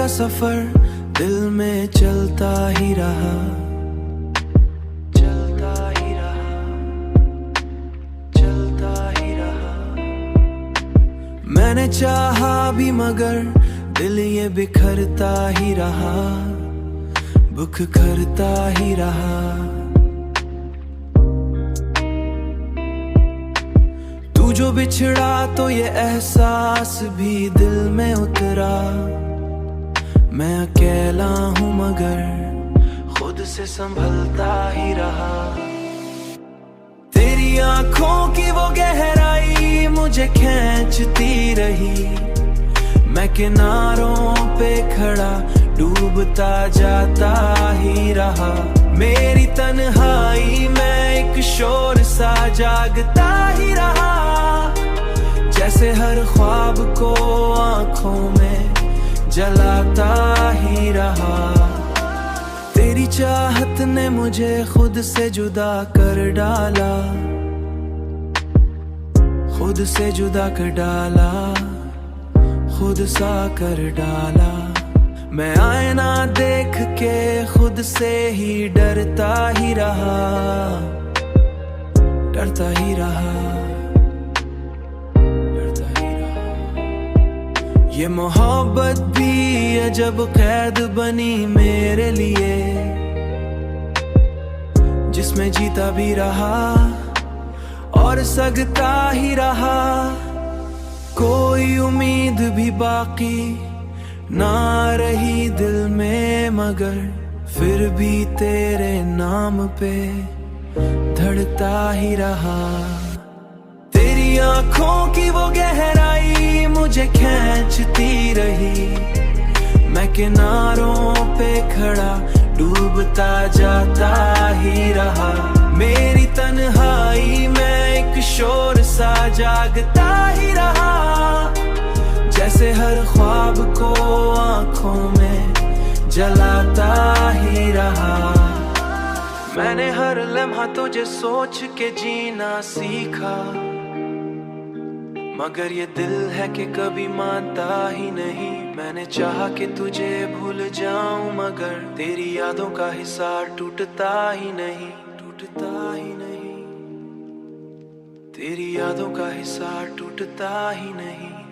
का सफर दिल में चलता ही रहा, चलता ही रहा, चलता ही रहा। मैंने चाहा भी मगर दिल ये बिखरता ही रहा, बुख करता ही रहा। तू जो बिछड़ा तो ये एहसास भी दिल में उतरा। मैं अकेला हूँ मगर खुद से संभलता ही रहा। तेरी आंखों की वो गहराई मुझे खींचती रही। मैं किनारों पे खड़ा डूबता जाता ही रहा। मेरी तन्हाई में एक शोर सा जागता ही रहा। जैसे हर ख्वाब को आंखों में जलाता ही रहा। तेरी चाहत ने मुझे खुद से जुदा कर डाला, खुद से जुदा कर डाला, खुद सा कर डाला। मैं आईना देख के खुद से ही डरता ही रहा, डरता ही रहा, डरता ही रहा। ये मोहब्बत भी अजब कैद बनी मेरे लिए, जिसमें जीता भी रहा और सगता ही रहा। कोई उम्मीद भी बाकी ना रही दिल में मगर फिर भी तेरे नाम पे धड़कता ही रहा। तेरी आंखों की वो गहराई मुझे खींचती रही। मैं किनारों पे खड़ा डूबता जाता ही रहा। मेरी तन्हाई में एक शोर सा जागता ही रहा। जैसे हर ख्वाब को आंखों में जलाता ही रहा। मैंने हर लम्हा तुझे सोच के जीना सीखा, मगर ये दिल है कि कभी मानता ही नहीं। मैंने चाहा कि तुझे भूल जाऊं मगर तेरी यादों का हिसार टूटता ही नहीं, टूटता ही नहीं। तेरी यादों का हिसार टूटता ही नहीं।